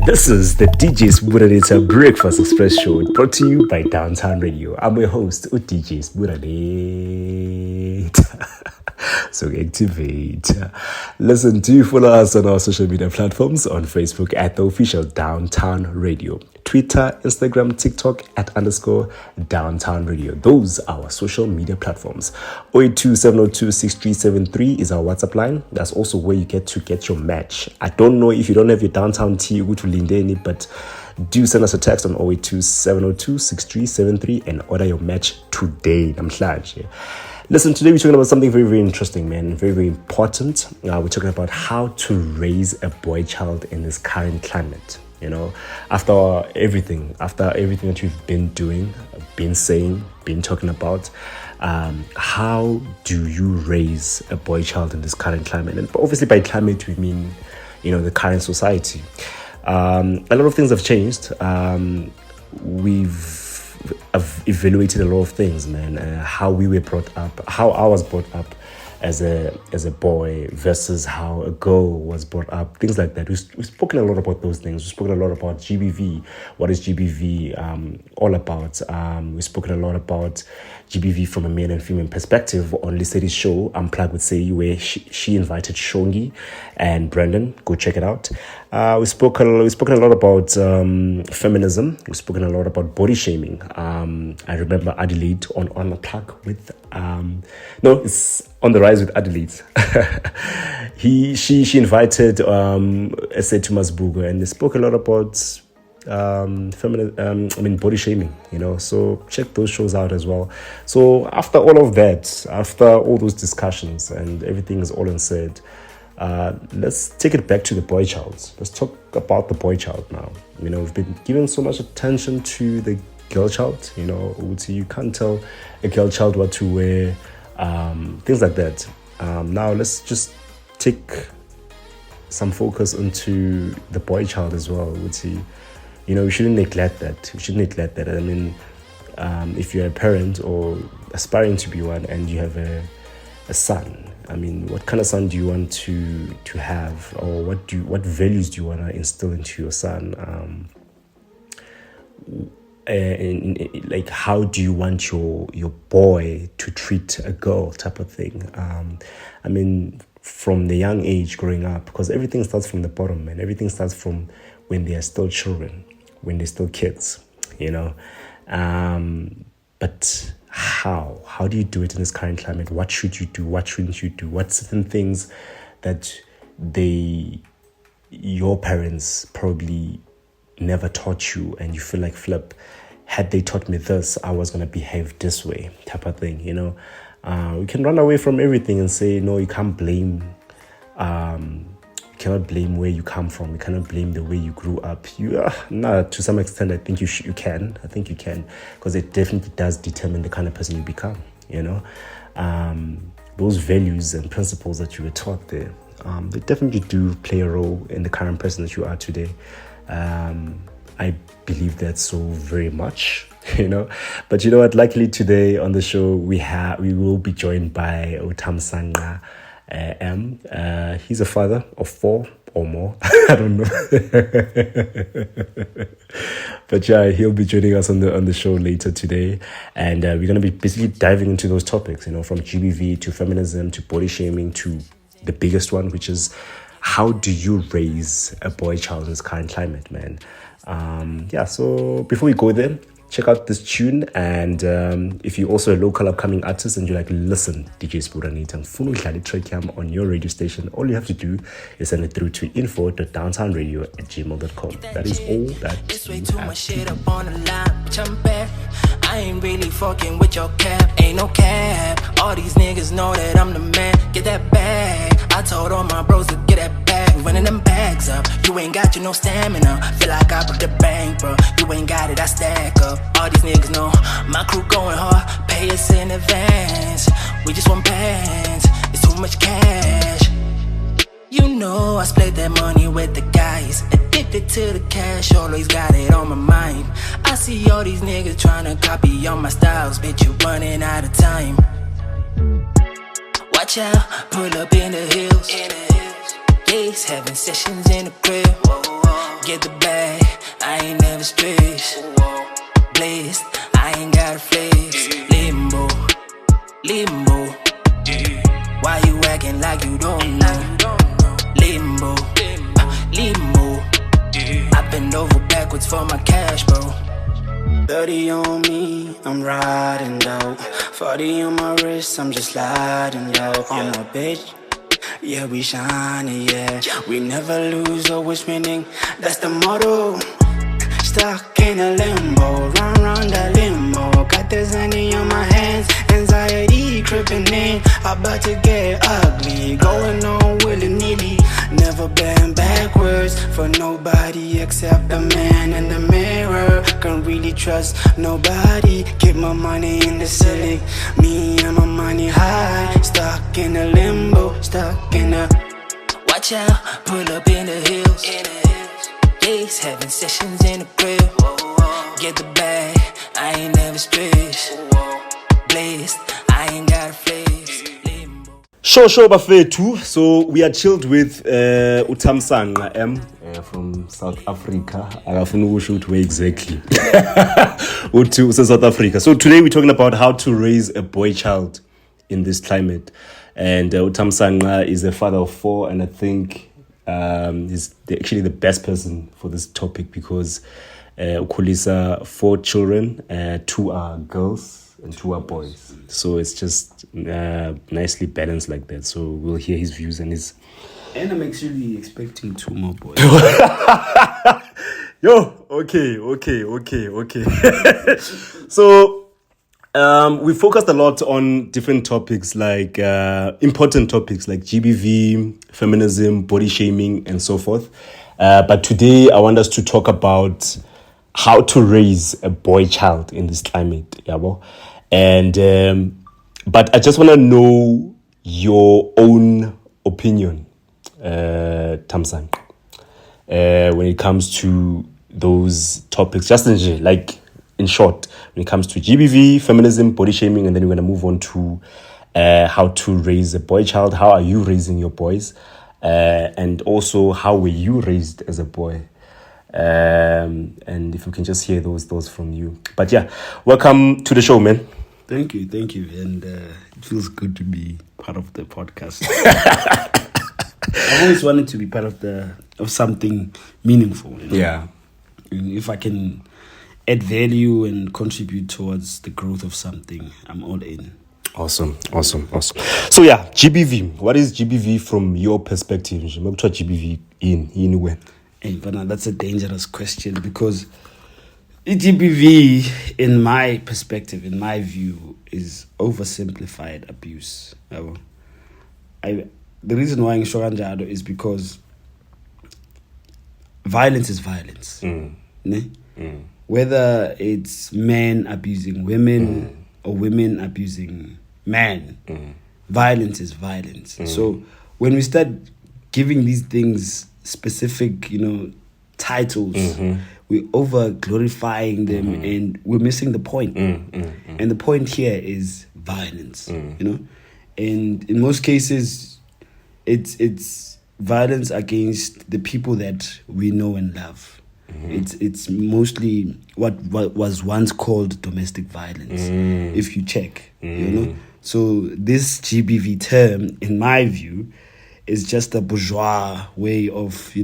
This is the DJ's Buranita Breakfast Express Show brought to you by Downtown Radio. I'm your host, DJ's Buranita. So activate. Listen, do follow us on our social media platforms on Facebook at the official Downtown Radio, Twitter, Instagram, TikTok at _Downtown Radio. Those are our social media platforms. 082-702-6373 is our WhatsApp line. That's also where you get your match. I don't know if you don't have your Downtown tea, go to Lindeni, but do send us a text on 082-702-6373 and order your match today. Namhlanje. Listen, today we're talking about something very, very interesting, man. Very, very important. We're talking about how to raise a boy child in this current climate. You know, after everything that you've been doing, been saying, been talking about, how do you raise a boy child in this current climate? And obviously by climate, we mean, the current society. A lot of things have changed. I've evaluated a lot of things, man. How we were brought up, how I was brought up as a boy versus how a girl was brought up, things like that. We've spoken a lot about those things. We've spoken a lot about GBV. What is GBV all about? We've spoken a lot about GBV from a male and female perspective on Lissetti's show, Unplugged with Sei, where she invited Shongi and Brandon. Go check it out. We've spoken a lot about feminism. We've spoken a lot about body shaming. I remember Adelaide on Unplugged with it's On the Rise with Adelaide. She invited Thomas Bugo, and they spoke a lot about body shaming, so check those shows out as well. So after all of that, after all those discussions and everything is all unsaid, let's take it back to the boy child. Let's talk about the boy child now. We've been giving so much attention to the girl child. You can't tell a girl child what to wear, things like that. Now let's just take some focus into the boy child as well. We shouldn't neglect that. I mean, if you're a parent or aspiring to be one and you have a son, I mean, what kind of son do you want to have, or what values do you want to instill into your son? Like, how do you want your boy to treat a girl, type of thing? I mean, from the young age growing up, because everything starts from the bottom, man. Everything starts from when they are still children, when they're still kids, but how do you do it in this current climate? What should you do? What shouldn't you do? What certain things that your parents probably never taught you, and you feel like, flip, had they taught me this, I was going to behave this way, type of thing. We can run away from everything and say, no, you can't blame, you cannot blame where you come from. You cannot blame the way you grew up. To some extent, I think you can. I think you can, because it definitely does determine the kind of person you become. Those values and principles that you were taught there, they definitely do play a role in the current person that you are today. I believe that so very much, But you know what? Luckily today on the show we will be joined by Thamsanqa M. He's a father of 4 or more. I don't know. But yeah, he'll be joining us on the show later today, and we're going to be basically diving into those topics, from GBV to feminism to body shaming to the biggest one, which is, how do you raise a boy child in this current climate, man? So before we go there, check out this tune, and if you're also a local upcoming artist and you're like, listen, DJ Spuranita, ngifuna udlale track yami on your radio station, all you have to do is send it through to info.downtownradio@gmail.com. That is all that you have to do. I ain't really fucking with your cap, ain't no cap. All these niggas know that I'm the man. Get that bag. I told all my bros to get that bag. Running them bags up. You ain't got no stamina. Feel like I broke the bank, bro. You ain't got it, I stack up. All these niggas know my crew going hard. Pay us in advance. We just want bands. It's too much cash. I split that money with the guys. Addicted to the cash, always got it on my mind. I see all these niggas tryna copy all my styles. Bitch, you running out of time. Watch out, pull up in the hills. Days having sessions in the crib. Get the bag, I ain't never stressed. Blessed, I ain't got a flex. Limbo, limbo. Why you acting like you don't know? Limbo, limbo. I bend over backwards for my cash, bro. 30 on me, I'm riding out. 40 on my wrist, I'm just sliding out. On my bitch, yeah, we shining, yeah. We never lose, always winning, that's the motto. Stuck in a limbo, run that limbo. Got the Zanny on my hands, anxiety creeping in. About to get ugly, going on willy-nilly. Never been backwards for nobody except the man in the mirror. Can't really trust nobody. Keep my money in the ceiling, me and my money high. Stuck in a limbo, stuck in a. Watch out, pull up in the hills. Days having sessions in the crib. Get the bag, I ain't never stressed. Blessed, I ain't got a flex. Sure, bafethu. So we are chilled with Thamsanqa M from South Africa. Akafuna ukusho ukuthi where exactly. Uthi South Africa. So today we're talking about how to raise a boy child in this climate. And Thamsanqa is a father of 4, and I think he's actually the best person for this topic because ukhulisa 4 children, 2 are girls and 2 are boys. So it's just nicely balanced like that. So we'll hear his views and his. And I'm actually expecting 2 more boys. Yo, okay. So we focused a lot on different topics, like important topics like GBV, feminism, body shaming, and so forth. But today I want us to talk about how to raise a boy child in this climate. And but I just want to know your own opinion, Thamsanqa, when it comes to those topics, just like in short, when it comes to GBV, feminism, body shaming, and then we're going to move on to how to raise a boy child. How are you raising your boys? And also, how were you raised as a boy? And if we can just hear those from you. But yeah, welcome to the show, man. Thank you. And it feels good to be part of the podcast. I've always wanted to be part of something meaningful. Yeah. And if I can add value and contribute towards the growth of something, I'm all in. Awesome. So yeah, GBV. What is GBV from your perspective? What GBV in when? Hey, but that's a dangerous question because GBV, in my perspective, in my view, is oversimplified abuse. The reason why I'm sure is because violence is violence. Whether it's men abusing women or women abusing men, violence is violence. So when we start giving these things specific, titles, we're over glorifying them and we're missing the point. And the point here is violence, And in most cases, it's violence against the people that we know and love. It's mostly what was once called domestic violence, if you check, So this GBV term, in my view, is just a bourgeois way of,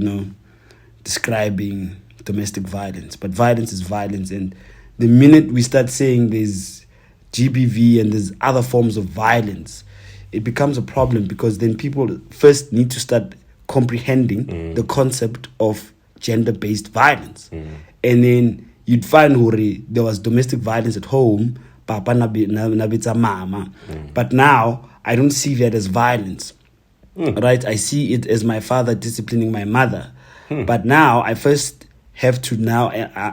describing domestic violence. But violence is violence. And the minute we start saying there's GBV and there's other forms of violence, it becomes a problem because then people first need to start comprehending the concept of gender-based violence. And then you'd find there was domestic violence at home, papa nabitsa mama. But now I don't see that as violence. Right? I see it as my father disciplining my mother. But now I first have to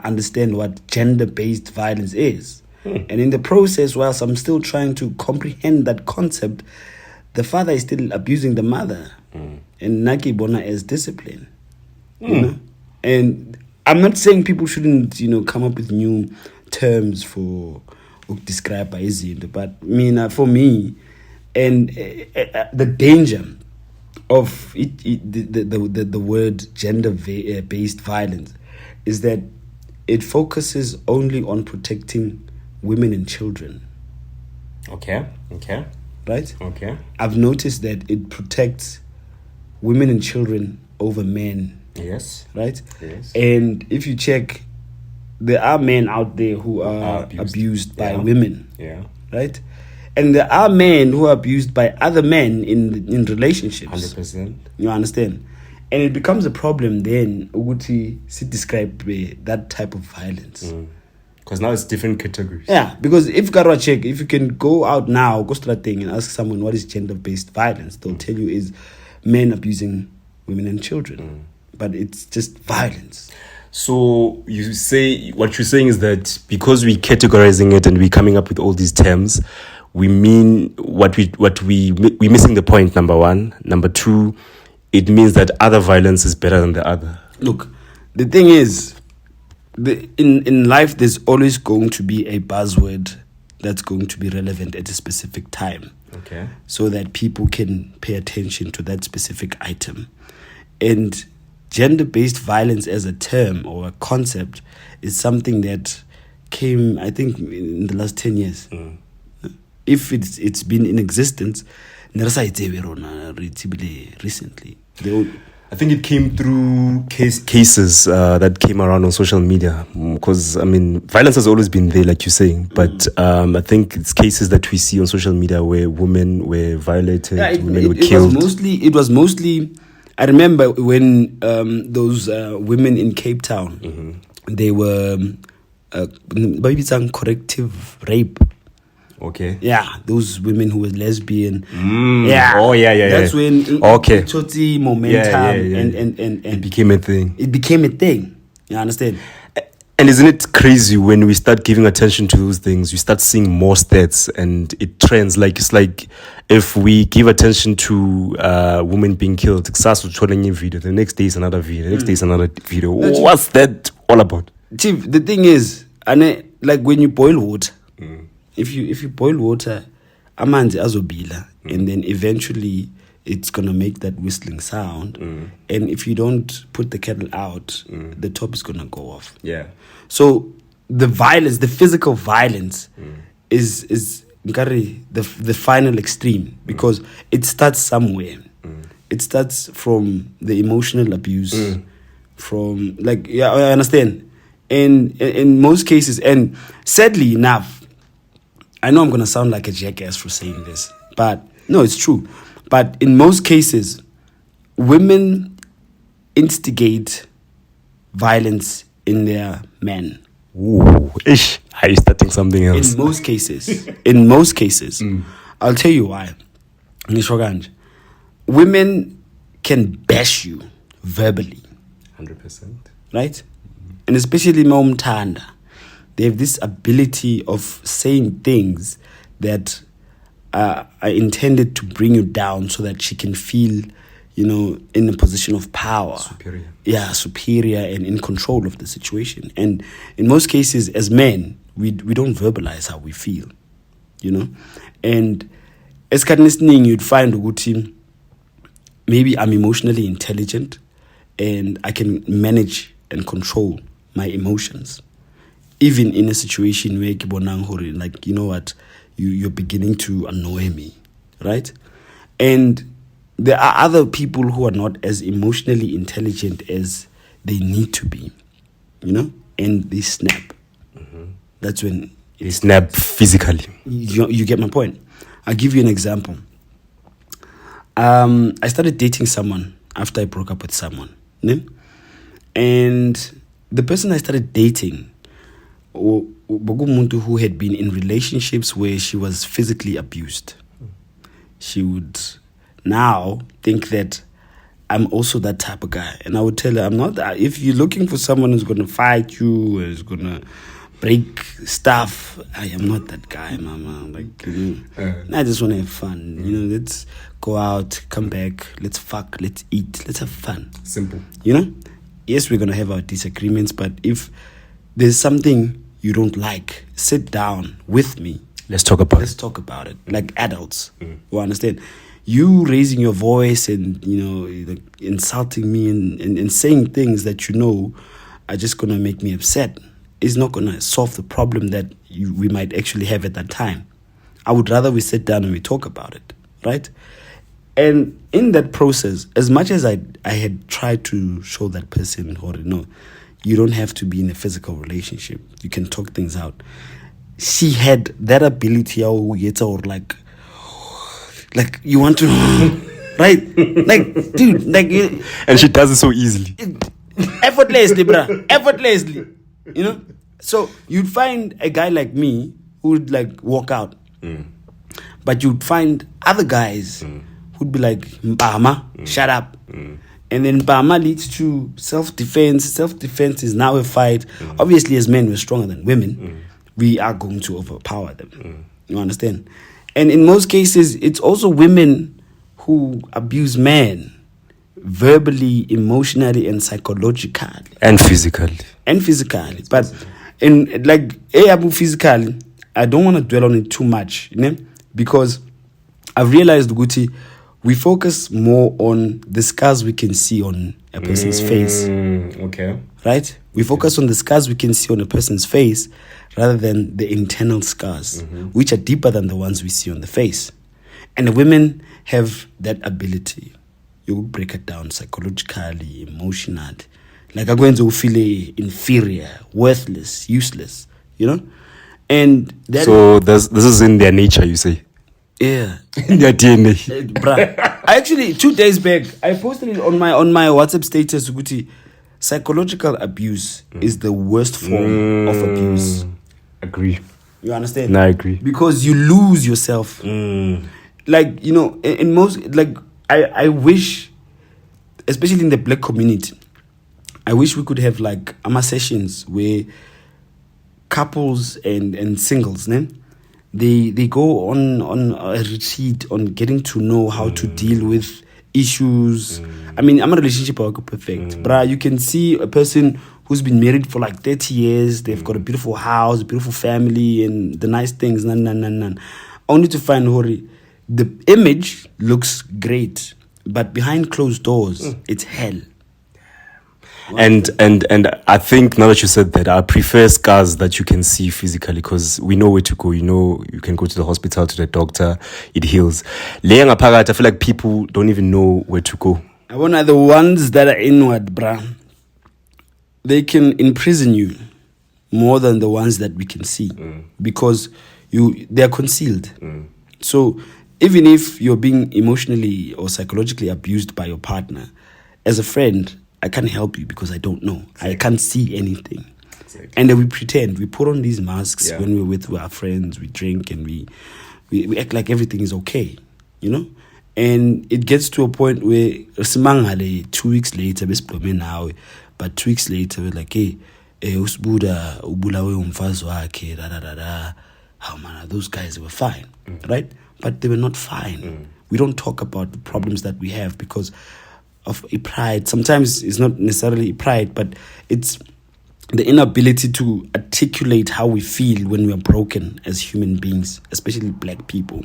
understand what gender-based violence is. And in the process, whilst I'm still trying to comprehend that concept, the father is still abusing the mother. And Naki Bona as discipline. And I'm not saying people shouldn't, come up with new terms for describe by izinto, but for me, and the danger of the word gender based violence is that it focuses only on protecting women and children. Okay. Right? Okay. I've noticed that it protects women and children over men. Yes. Right? Yes. And if you check, there are men out there who are abused by women. Yeah. Right? And there are men who are abused by other men in relationships. 100%. You understand? And it becomes a problem then, Uguti, describe that type of violence. Because now it's different categories. Yeah, because if you can go out now, go to that thing and ask someone what is gender-based violence, they'll tell you is men abusing women and children. But it's just violence. So you say, what you're saying is that because we're categorizing it and we're coming up with all these terms, we mean we're missing the point, number one. Number two, it means that other violence is better than the other. Look, the thing is, in life, there's always going to be a buzzword that's going to be relevant at a specific time. Okay. So that people can pay attention to that specific item. And gender-based violence as a term or a concept is something that came, I think, in the last 10 years. If it's been in existence, recently. I think it came through cases that came around on social media. Because, I mean, violence has always been there, like you're saying. But I think it's cases that we see on social media where women were violated, women were killed. It was mostly... I remember when those women in Cape Town, they were corrective rape. Okay. Yeah, those women who were lesbian. Yeah. Oh, yeah. That's when totally momentum and it became a thing. It became a thing. You understand? And isn't it crazy when we start giving attention to those things, we start seeing more stats and it trends. Like, it's like if we give attention to women being killed, the next day is another video, the next day is another video. What's that all about? Chief, the thing is, like when you boil water, if you boil water, amanzi azobila, and then eventually it's gonna make that whistling sound. And if you don't put the kettle out, the top is gonna go off. Yeah. So the violence, the physical violence, is the final extreme because it starts somewhere. It starts from the emotional abuse, from I understand. And in most cases, and sadly enough, I know I'm gonna sound like a jackass for saying this, but no, it's true. But in most cases, women instigate violence in their men. Ooh, ish. Are you starting something else? In most cases, I'll tell you why. Women can bash you verbally. 100%. Right? And especially Maumtanda. They have this ability of saying things that are intended to bring you down so that she can feel, in a position of power. Superior. Yeah, superior and in control of the situation. And in most cases, as men, we don't verbalize how we feel, And as Kadnisning, you'd find Uguti, maybe I'm emotionally intelligent and I can manage and control my emotions. Even in a situation where like, you know what, you're beginning to annoy me, right? And there are other people who are not as emotionally intelligent as they need to be, and they snap. That's when they snap physically. You get my point. I'll give you an example. I started dating someone after I broke up with someone, and the person I started dating, who had been in relationships where she was physically abused. She would now think that I'm also that type of guy. And I would tell her, I'm not that. If you're looking for someone who's going to fight you, who's going to break stuff, I am not that guy, mama. I just want to have fun. Let's go out, come back, let's fuck, let's eat, let's have fun. Simple. Yes, we're going to have our disagreements, but if there's something you don't like, sit down with me. Let's talk about it. Like adults. You understand? you raising your voice and, you know, like, insulting me and saying things that you know are just going to make me upset is not going to solve the problem that we might actually have at that time. I would rather we sit down and we talk about it, right? And in that process, as much as I had tried to show that person, or no, you don't have to be in a physical relationship. You can talk things out. She had that ability, or like you want to, right? Like, dude, like, and she does it so easily, effortlessly, bruh, effortlessly. You know, so you'd find a guy like me who would like walk out, but you'd find other guys who'd be like, Mpama, shut up. And then Mpama leads to self-defense. Self-defense is now a fight. Obviously, as men, we're stronger than women. We are going to overpower them. You understand? And in most cases, it's also women who abuse men verbally, emotionally, and psychologically. And physically. But in like abu physically, I don't want to dwell on it too much, you know, because I've realized, Guti, we focus more on the scars we can see on a person's face. Okay. Right? We focus on the scars we can see on a person's face rather than the internal scars, which are deeper than the ones we see on the face. And the women have that ability. You break it down psychologically, emotionally. Like I'm going to feel inferior, worthless, useless, you know? And that so this is in their nature, you say? Yeah. In their DNA. Bruh. I actually 2 days back I posted it on my WhatsApp status, Guti. Psychological abuse is the worst form of abuse. Agree. You understand? No, I agree. Because you lose yourself. Like, you know, in most, like, I wish, especially in the black community, I wish we could have like sessions where couples and singles, they go on a retreat on getting to know how to deal with issues. I mean, I'm a relationship perfect. Bruh, you can see a person who's been married for like 30 years. They've got a beautiful house, a beautiful family, and the nice things. Only to find Hori, the image looks great, but behind closed doors, it's hell. And I think now that you said that, I prefer scars that you can see physically because we know where to go. You know, you can go to the hospital, to the doctor, it heals. I feel like people don't even know where to go. I want the ones that are inward, bruh. They can imprison you more than the ones that we can see because they're concealed. So even if you're being emotionally or psychologically abused by your partner, as a friend, I can't help you because I don't know. Exactly. I can't see anything. Exactly. And then we pretend. We put on these masks when we're with our friends. We drink and we act like everything is okay, you know? And it gets to a point where 2 weeks later, but 2 weeks later, we're like, hey, usbuda ubulawe umfazi wakhe, how man, those guys were fine, right? But they were not fine. We don't talk about the problems that we have because of a pride. Sometimes it's not necessarily pride, but it's the inability to articulate how we feel when we are broken as human beings, especially black people.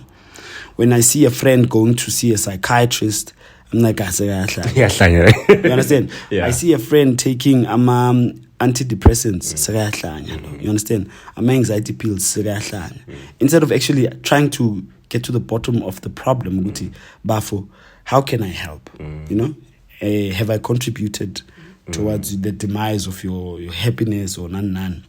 When I see a friend going to see a psychiatrist, I'm like, you understand? Yeah. I see a friend taking antidepressants, you understand? Anxiety pills, instead of actually trying to get to the bottom of the problem, Bafo, how can I help? You know? Have I contributed towards the demise of your happiness or none?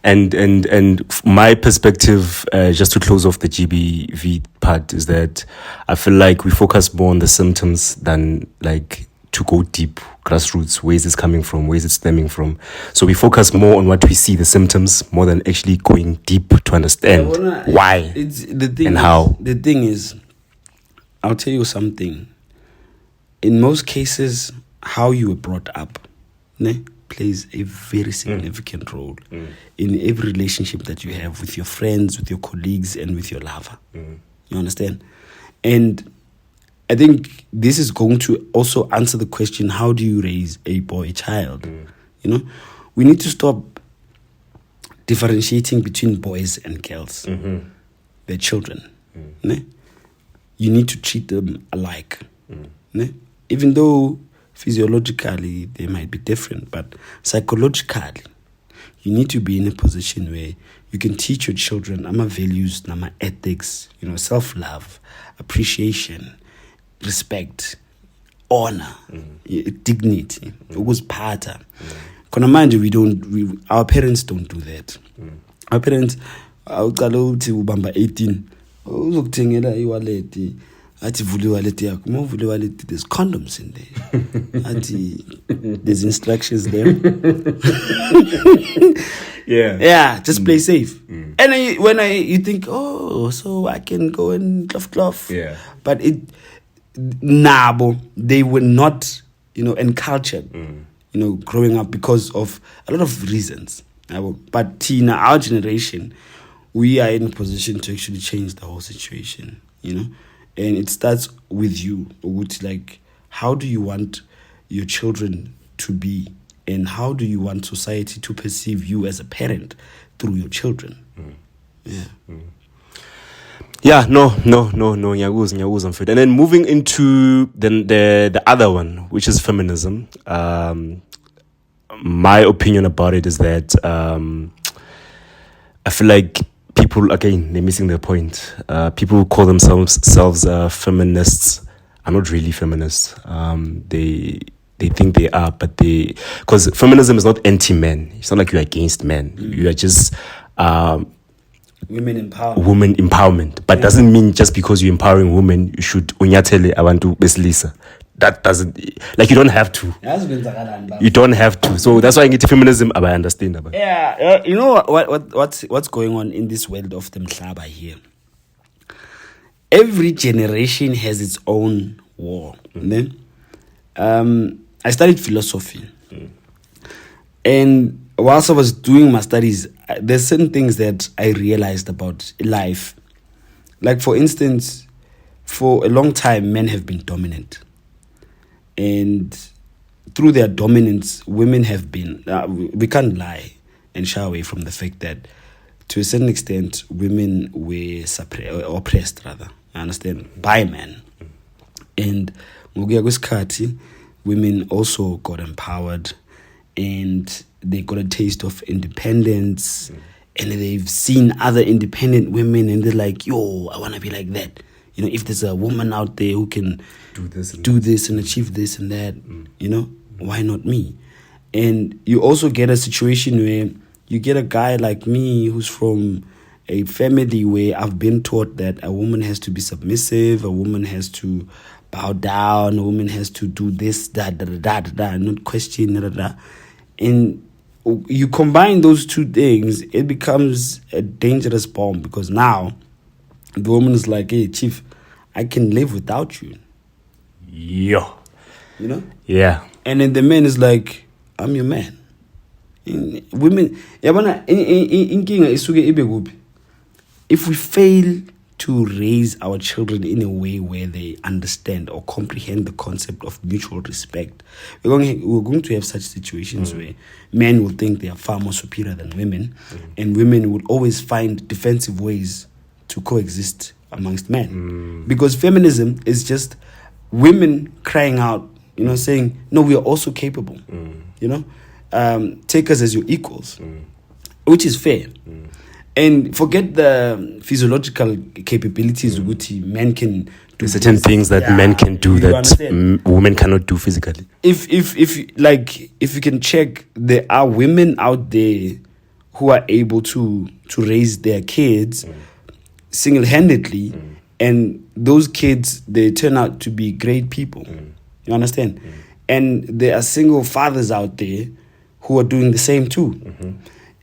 And my perspective, just to close off the GBV part, is that I feel like we focus more on the symptoms than like to go deep, grassroots. Where is this coming from? Where is it stemming from? So we focus more on what we see, the symptoms, more than actually going deep to understand why and how. The thing is, I'll tell you something. In most cases, how you were brought up plays a very significant role in every relationship that you have with your friends, with your colleagues, and with your lover. You understand? And I think this is going to also answer the question, how do you raise a boy child? You know, we need to stop differentiating between boys and girls. They're children. you need to treat them alike. Ne? Even though physiologically they might be different, but psychologically, you need to be in a position where you can teach your children ama values, nama ethics, self-love, appreciation, respect, honor, dignity, ukuziphatha. Khona manje our parents don't do that. Our parents awucala uthi ubamba 18 uzokuthengela iwallet athi vula iwallet yakho uma uvula iwallet there's condoms in there athi there's instructions there. Just play safe. And when you think, oh, so I can go and clough. But nabo, they were not encultured growing up because of a lot of reasons. But Tina, our generation, we are in a position to actually change the whole situation, and it starts with you. Like, how do you want your children to be, and how do you want society to perceive you as a parent through your children? Nyawuza mfethu. And then moving into the other one, which is feminism. My opinion about it is that I feel like people, again, they're missing their point. People who call themselves feminists are not really feminists. They think they are, but because feminism is not anti-men. It's not like you're against men. You are just women empowerment. Women empowerment. But doesn't mean just because you're empowering women, you should unyatele abantu besilisa. That doesn't, like, you don't have to. You don't have to. So that's why I get feminism, I understand. Yeah, you know what's going on in this world of the mhlaba here? Every generation has its own war. Then, I studied philosophy. And whilst I was doing my studies, there's certain things that I realized about life. Like, for instance, for a long time, men have been dominant. And through their dominance, women have been, we can't lie and shy away from the fact that to a certain extent, women were oppressed, rather, I understand, by men. And women also got empowered, and they got a taste of independence, and they've seen other independent women, and they're like, yo, I want to be like that. If there's a woman out there who can do this and achieve this and that, why not me? And you also get a situation where you get a guy like me who's from a family where I've been taught that a woman has to be submissive, a woman has to bow down, a woman has to do this, that, not question, And you combine those two things, it becomes a dangerous bomb, because now the woman is like, hey, chief, I can live without you. Yo. Yeah. And then the man is like, I'm your man. Women, if we fail to raise our children in a way where they understand or comprehend the concept of mutual respect, we're going to have such situations where men will think they are far more superior than women, and women will always find defensive ways to coexist amongst men. Because feminism is just women crying out, saying, no, we are also capable. Take us as your equals, which is fair. And forget the physiological capabilities which men can do. Certain things that men can do that women cannot do physically. If you can check, there are women out there who are able to raise their kids single-handedly, and those kids, they turn out to be great people. You understand? And there are single fathers out there who are doing the same too.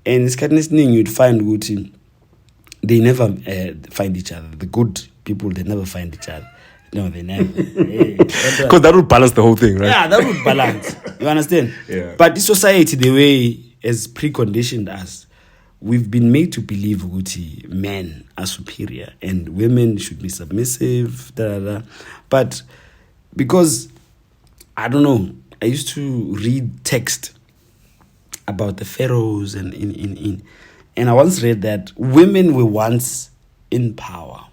And it's kind of thing you'd find good. They never find each other. The good people, they never find each other. No, they never. Because that would balance the whole thing, right? Yeah, that would balance. You understand? Yeah. But the society, the way has preconditioned us, we've been made to believe that men are superior and women should be submissive. But because, I don't know, I used to read text about the pharaohs and I once read that women were once in power,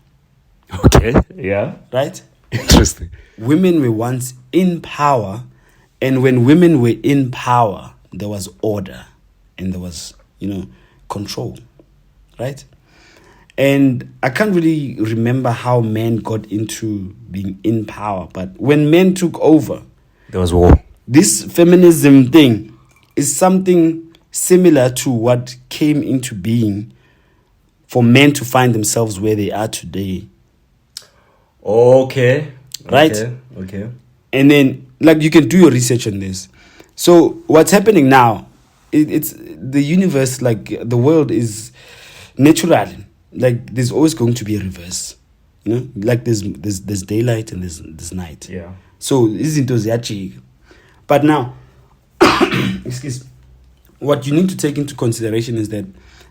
Okay. Yeah. right? Interesting. Women were once in power, and when women were in power, there was order and there was, control, right? And I can't really remember how men got into being in power, but when men took over, There was war. this feminism thing is something similar to what came into being for men to find themselves where they are today. Okay. Right? Okay. And then, like, you can do your research on this. So what's happening now, it's the universe, like the world is natural. Like there's always going to be a reverse. Like there's daylight and there's night. Yeah. So izinto ziyajika. But now, excuse, what you need to take into consideration is that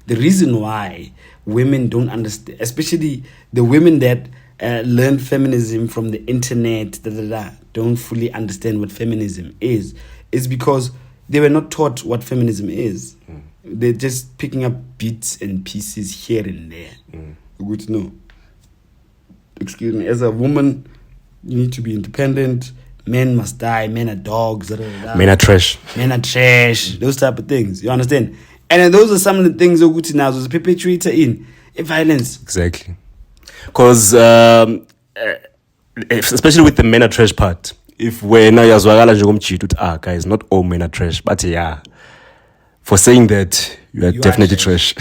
the reason why women don't understand, especially the women that learn feminism from the internet, don't fully understand what feminism is because they were not taught what feminism is. They're just picking up bits and pieces here and there. Good to know. Excuse me. As a woman, you need to be independent. Men must die. Men are dogs. Men are trash. Men are trash. Those type of things. You understand? And then those are some of the things that now was a perpetrator in violence. Exactly. Because especially with the men are trash part, if we're now guys, not all men are trash, but yeah, for saying that you are definitely trash.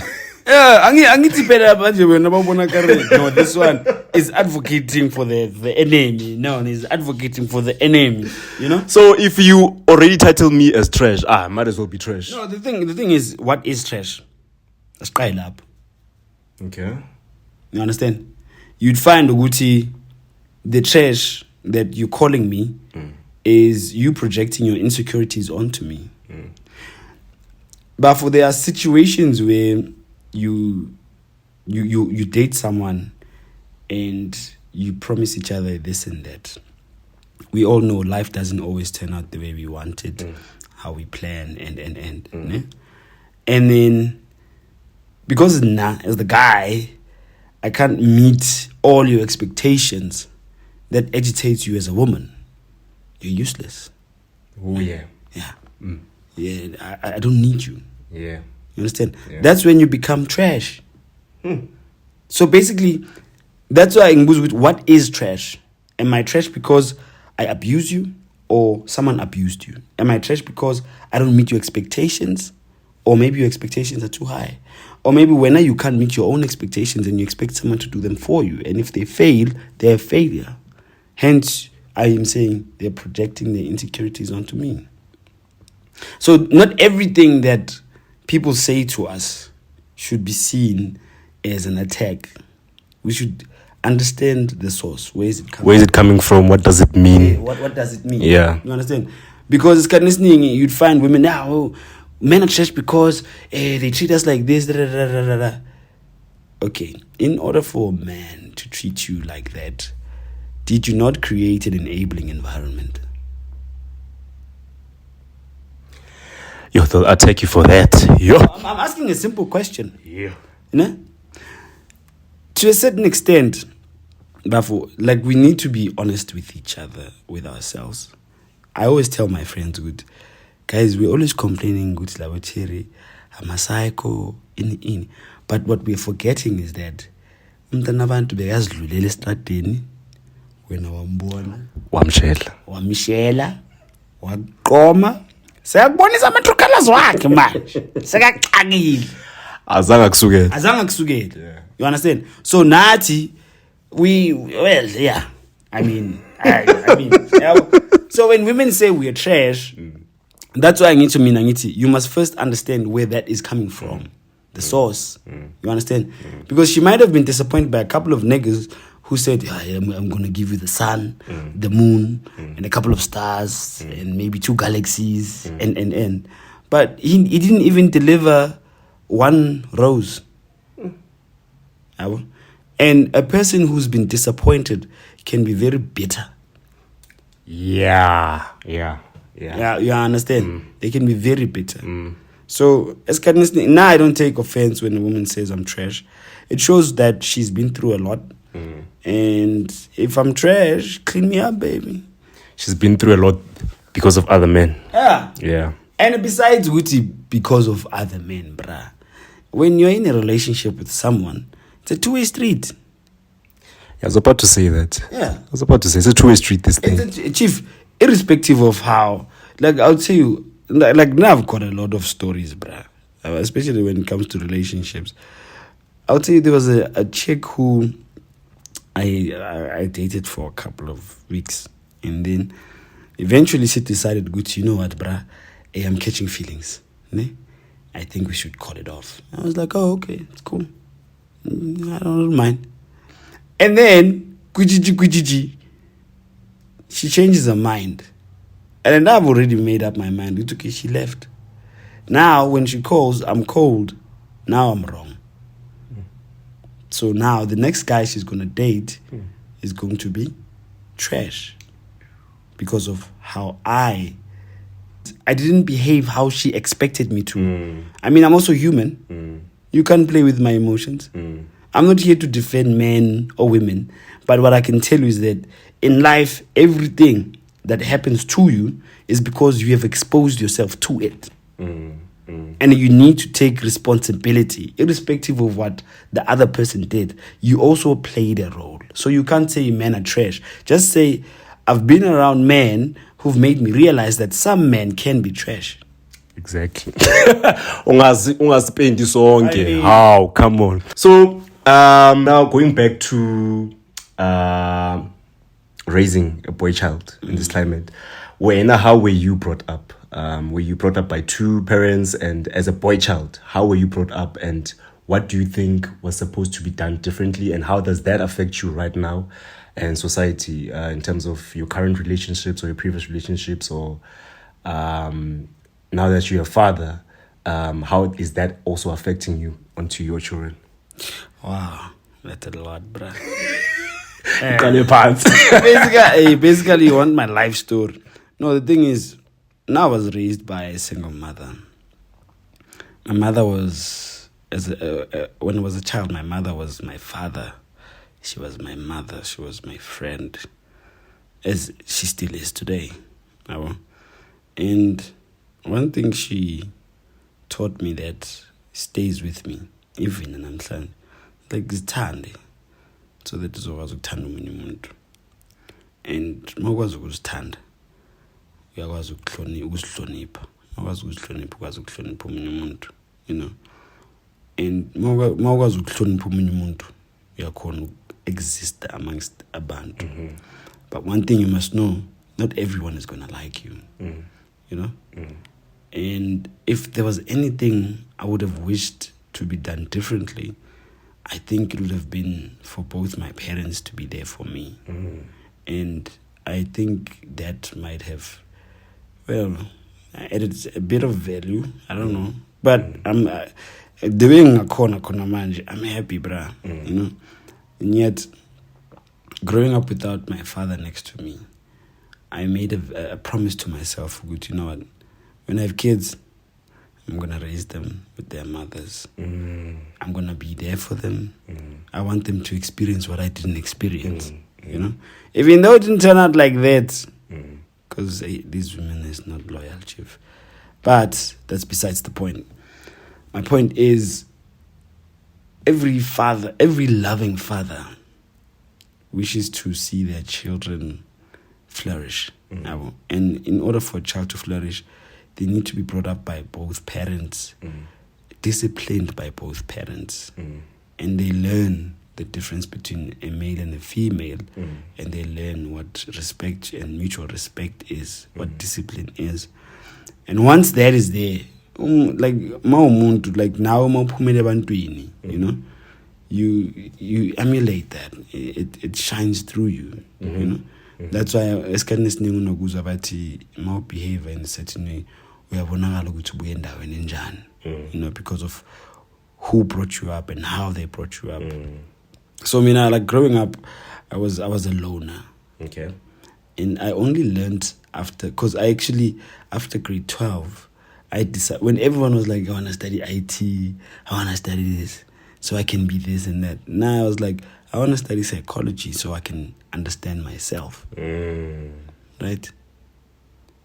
Yeah, no, this one is advocating for the enemy. No, he's advocating for the enemy. So if you already title me as trash, I might as well be trash. No, the thing is, what is trash? Let's try it up. Okay. You understand? You'd find Uguti, the trash that you're calling me is you projecting your insecurities onto me. But there are situations where you date someone and you promise each other this and that. We all know life doesn't always turn out the way we want it, how we plan and. And then because as the guy, I can't meet all your expectations, that agitates you as a woman. You're useless. Oh yeah. Yeah. Yeah, I don't need you. Yeah. You understand? Yeah. That's when you become trash. So basically, that's why I engage with what is trash. Am I trash because I abuse you or someone abused you? Am I trash because I don't meet your expectations or maybe your expectations are too high? Or maybe when you can't meet your own expectations and you expect someone to do them for you. And if they fail, they're a failure. Hence, I am saying they're projecting their insecurities onto me. So not everything that people say to us should be seen as an attack. We should understand the source. Where is it coming from? Where is it coming from? What does it mean? What does it mean? Yeah. You understand? Because it's kind of listening, you'd find women now, men are trash because they treat us like this. Okay, in order for a man to treat you like that, did you not create an enabling environment? Yo, they'll attack you for that. Yo. I'm asking a simple question. Yeah. To a certain extent, therefore, like we need to be honest with each other, with ourselves. I always tell my friends, good guys, we're always complaining, good labocheri, I'm a psycho, in. But what we're forgetting is that umntanabantu bekazidlulela estradeni wena wambona Wamshela. waqoma siyakubonisa amatrukalazi wakhe manje sekaxakile Azange kusukela. You understand? So nathi I mean so when women say we're trash, that's why you must first understand where that is coming from, the source. You understand? Because she might have been disappointed by a couple of niggas who said, I'm going to give you the sun, the moon, and a couple of stars, and maybe 2 galaxies, and. But he didn't even deliver 1 rose. And a person who's been disappointed can be very bitter. Yeah. Yeah, you understand? They can be very bitter. So, now I don't take offense when a woman says I'm trash. It shows that she's been through a lot. And if I'm trash, clean me up, baby. She's been through a lot because of other men. Yeah. And besides Gucci, because of other men, bruh. When you're in a relationship with someone, it's a two-way street. I was about to say that. Yeah. I was about to say, it's a two-way street, this thing. Chief, irrespective of how, like, I'll tell you, like now I've got a lot of stories, bruh. Especially when it comes to relationships. I'll tell you, there was a chick who I dated for a couple of weeks. And then eventually she decided, good, you know what, bruh? Hey, I'm catching feelings. Ne? I think we should call it off. I was like, oh, okay, it's cool. I don't mind. And then, she changes her mind. And then I've already made up my mind. It's okay, she left. Now, when she calls, I'm cold. Now I'm wrong. So now, the next guy she's going to date is going to be trash. Because of how I didn't behave how she expected me to. I mean, I'm also human. You can't play with my emotions. I'm not here to defend men or women. But what I can tell you is that in life, everything that happens to you is because you have exposed yourself to it. And you need to take responsibility, irrespective of what the other person did. You also played a role. So you can't say men are trash. Just say, I've been around men who've made me realize that some men can be trash. Exactly. Ungazipendi sonke. How? Come on. So now going back to raising a boy child in this climate, how were you brought up? Were you brought up by two parents? And as a boy child, how were you brought up? And what do you think was supposed to be done differently? And how does that affect you right now and society in terms of your current relationships or your previous relationships? Or now that you're a father, how is that also affecting you onto your children? Wow, that's a lot, bruh. Basically, you want my life story. No, the thing is, now I was raised by a single mother. My mother was, when I was a child, my mother was my father. She was my mother. She was my friend, as she still is today. And one thing she taught me that stays with me, even in Amhlan, like zithande, so that uzokwazi ukuthanda omunye umuntu. And mawukwazi ukuzithanda, uyakwazi ukuzihlonipha. Mawukwazi ukuzihlonipha, ukwazi ukuhlonipha omunye umuntu, you know. And mawukwazi ukuhlonipha omunye umuntu, uyakhona exist amongst abantu. But one thing you must know, not everyone is gonna like you. You know? And if there was anything I would have wished to be done differently, I think it would have been for both my parents to be there for me. And I think that might have, added a bit of value. I don't know. But I'm doing a corner manje. I'm happy, bruh. You know? And yet, growing up without my father next to me, I made a promise to myself, good, you know what? When I have kids, I'm going to raise them with their mothers. I'm going to be there for them. I want them to experience what I didn't experience, you know? Even though it didn't turn out like that, because these women is not loyal, chief. But that's besides the point. My point is, every father, every loving father wishes to see their children flourish. And in order for a child to flourish, they need to be brought up by both parents, disciplined by both parents. And they learn the difference between a male and a female, and they learn what respect and mutual respect is, what discipline is. And once that is there, like now, you know, you emulate that. It shines through you, you know. That's why esikhathini esiningi unokuzwa bathi ma behave in a certain way uyabonakala ukuthi ubuye endaweni enjani, you know, because of who brought you up and how they brought you up. So like growing up, I was a loner. Okay. And I only learned after grade 12, I decided, when everyone was like, I want to study IT, I want to study this, so I can be this and that. Now I was like, I want to study psychology so I can understand myself. Right?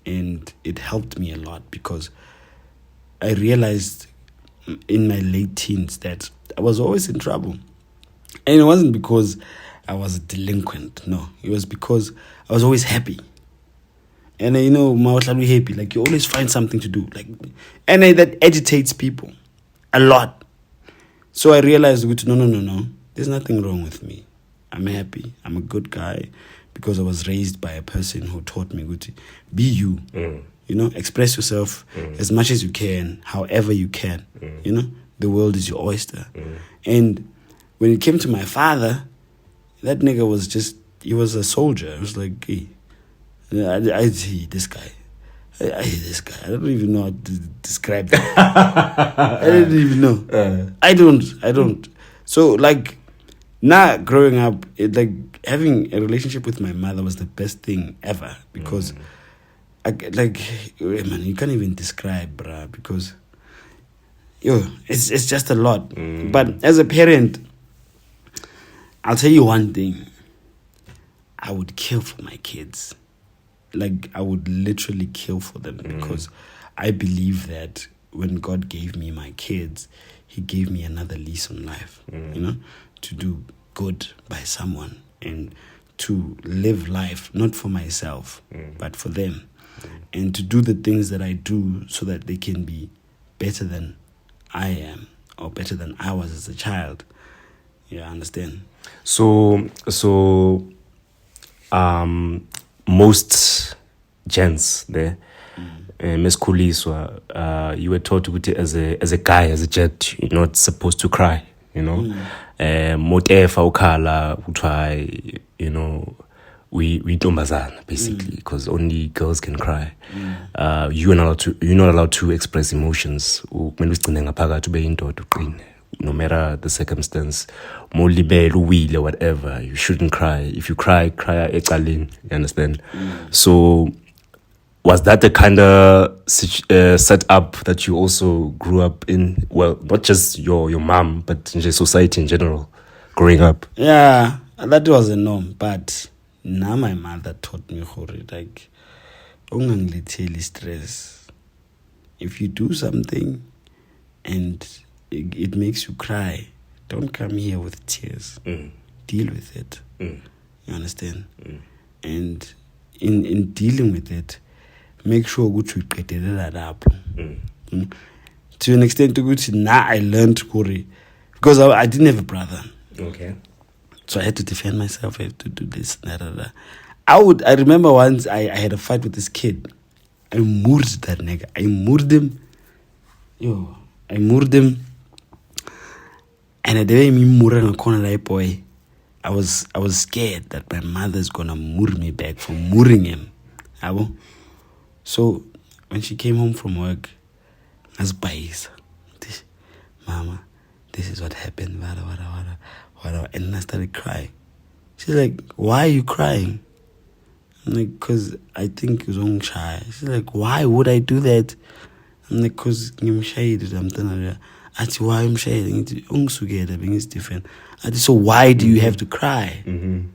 And it helped me a lot because I realized in my late teens that I was always in trouble. And it wasn't because I was a delinquent. No, it was because I was always happy. And mawuhlala happy, like you always find something to do, like, and that agitates people a lot. So I realized, no, there's nothing wrong with me. I'm happy. I'm a good guy because I was raised by a person who taught me, be you. Express yourself as much as you can, however you can. The world is your oyster. And when it came to my father, that nigga he was a soldier. I was like, hey, I hate this guy. I hate this guy. I don't even know how to describe that. I don't even know. I don't. So, like, now growing up, having a relationship with my mother was the best thing ever because, man, you can't even describe, bruh, because, it's just a lot. But as a parent, I'll tell you one thing. I would kill for my kids. Like, I would literally kill for them because I believe that when God gave me my kids, he gave me another lease on life, to do good by someone and to live life, not for myself, but for them. And to do the things that I do so that they can be better than I am or better than I was as a child. Yeah, I understand. So, most gents there, Miss you were taught as a guy, as a jet, you're not supposed to cry, Motefa ukhala utry, we ntombazana basically because only girls can cry. You're not allowed to express emotions. No matter the circumstance, or whatever, you shouldn't cry. If you cry ekalin. You understand? So, was that the kind of setup that you also grew up in? Well, not just your mom, but in society in general, growing up. Yeah, that was a norm. But now my mother taught me like, ungangiletheli stress. If you do something and it makes you cry, don't come here with tears. Deal with it. You understand? And in dealing with it, make sure you get that up. To an extent, now I learned because I didn't have a brother. Okay. So I had to defend myself. I had to do this. I remember once I had a fight with this kid. I murdered that nigga. I murdered him. And the day me murder corner like boy, I was scared that my mother's gonna murder me back for murdering him. So when she came home from work, I was biased. Mama, this is what happened. And I started crying. She's like, why are you crying? I'm like, because I think you're wrong shy. She's like, why would I do that? I'm like, because I'm shy. Why I'm shy? It's different. So why do you have to cry? You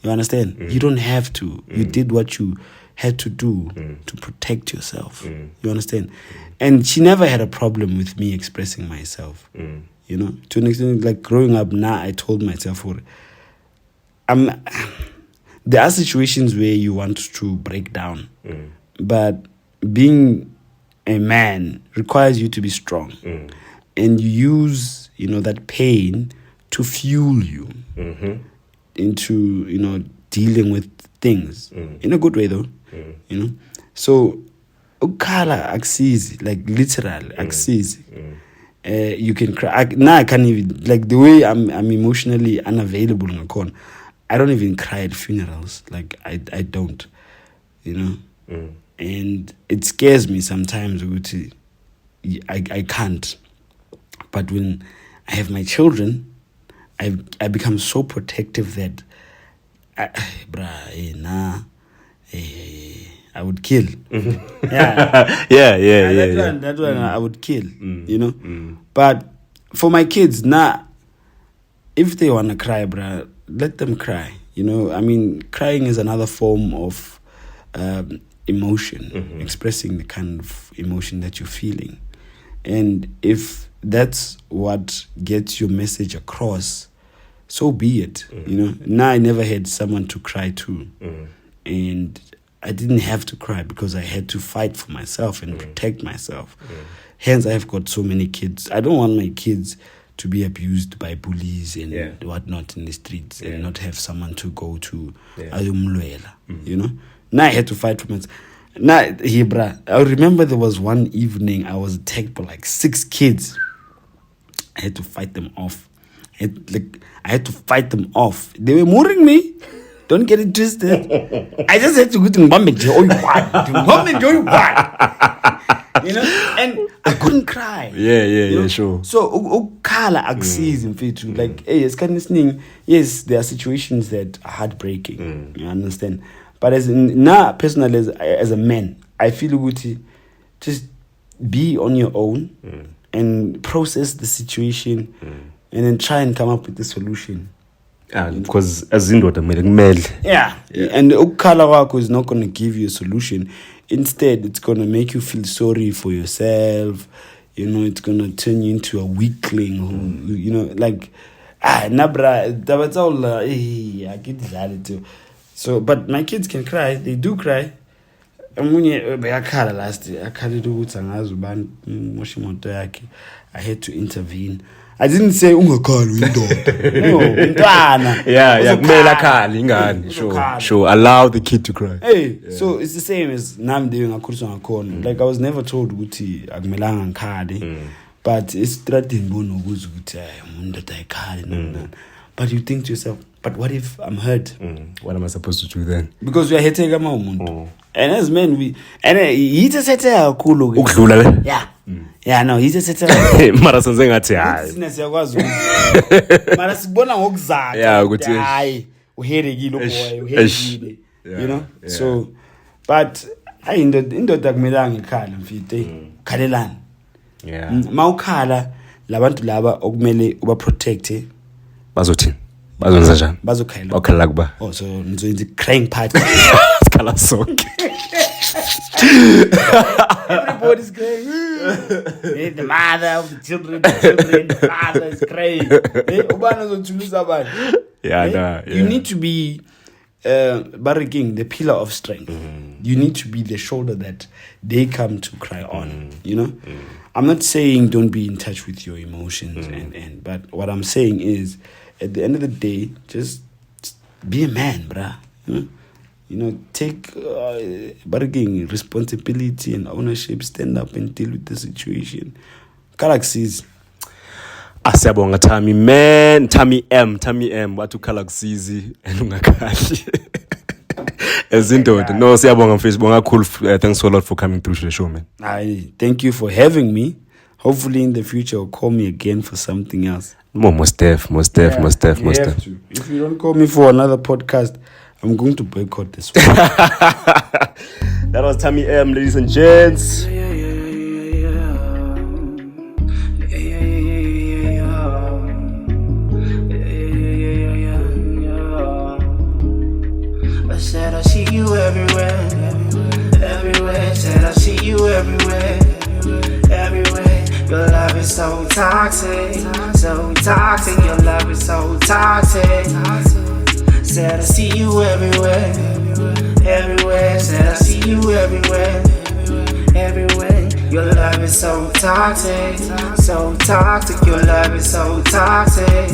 understand? You don't have to. You did what you had to do to protect yourself. You understand? And she never had a problem with me expressing myself. To an extent, like growing up now, I told myself, there are situations where you want to break down, but being a man requires you to be strong, and you use that pain to fuel you into dealing with things in a good way though. So ukhala akusizi, like literal akusizi. You can cry now. I can't even, like, the way I'm emotionally unavailable. I don't even cry at funerals. Like I don't, and it scares me sometimes. I can't. But when I have my children, I become so protective that I would kill. That one I would kill. But for my kids, if they wanna cry, bruh, let them cry. You know, I mean, crying is another form of emotion, expressing the kind of emotion that you're feeling. And if that's what gets your message across, so be it. You know, now I never had someone to cry to. And I didn't have to cry because I had to fight for myself and protect myself. Hence, I've got so many kids. I don't want my kids to be abused by bullies and whatnot in the streets and not have someone to go to. You know? Now I had to fight for myself. Now, Hebra, I remember there was one evening I was attacked by like 6 kids. I had to fight them off. I had to fight them off. They were mooring me. Don't get it twisted. I just had to go to Mbambe. You know, and I couldn't cry. Yeah, sure. So, Kala axis in fetu. Like, hey, it's kind of thing. Yes, there are situations that are heartbreaking. You understand? But personally, as a man, I feel good. Just be on your own and process the situation, and then try and come up with the solution. Because as in what I mean, yeah. And ukhala wako is not going to give you a solution. Instead, it's going to make you feel sorry for yourself. You know, it's going to turn you into a weakling who, you know, like, nabra, that's all, I get that too. So, but my kids can cry. They do cry. Last year, I had to intervene. I didn't say ungakhala indoda. Sure. Allow the kid to cry. So it's the same as nam doing a like I was never told ukuthi akumelanga ngikhale, but it's threatening bono ukuthi umuntu ayikhale. But you think to yourself, but what if I'm hurt? What am I supposed to do then? Because we are hating umuntu. And as men, he just said kakhulu. Ukudlula le? Yeah, no, he just said mara senze ngathi hayi. Sina siyakwazi mara sibona ngokuzaka ukuthi hayi uherekile boy, uherekile. You know? So, but indoda akumelanga ikhale mfite. Khalelana. Yeah. Mawukhala labantu laba okumele uba protect. Bazothini? Bazonza njani? Bazokhala. Okhala kuba. Oh, so nizoyenza crying party. Sikhala sonke. Everybody's crying. The mother of the children, the father is crying. You need to be barricading the pillar of strength. You need to be the shoulder that they come to cry on. You know, I'm not saying don't be in touch with your emotions, but what I'm saying is, at the end of the day, just be a man, bruh. You know, take responsibility and ownership, stand up and deal with the situation. Galaxies. Asiyabonga Thami M, watu Galaxies and ungakashi. Ezindoda. No, siyabonga Facebook. Cool. Thanks a lot for coming through the show, man. I thank you for having me. Hopefully in the future you'll call me again for something else. Most def. If you don't call me for another podcast, I'm going to boycott this one. That was Thami M, ladies and gents. I said I see you everywhere. Said I see you everywhere. Your love is so toxic. Your love is so toxic. Said I see you everywhere. Said I see you everywhere. Your love is so toxic. Your love is so toxic.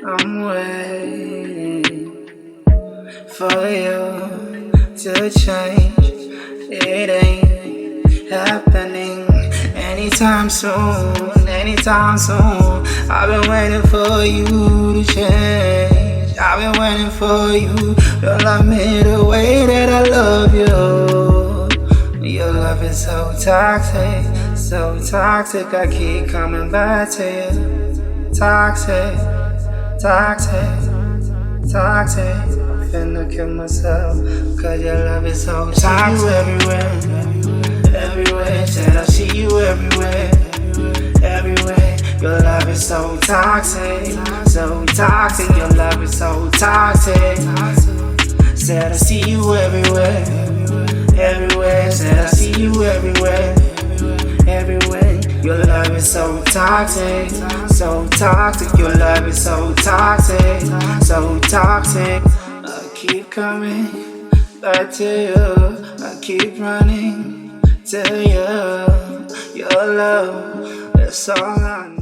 I'm waiting for you to change. It ain't happening anytime soon. I've been waiting for you to change. I've been waiting for you to love me the way that I love you. Your love is so toxic, I keep coming back to you. Toxic. I'm finna kill myself, cause your love is so toxic. Everywhere. Said I see you everywhere. everywhere. Your love is so toxic, so toxic. Your love is so toxic. Said I see you everywhere, everywhere. Said I see you everywhere, everywhere. Your love is so toxic, so toxic. Your love is so toxic, so toxic. I keep coming back to you. I keep running to you. Your love, that's all I need.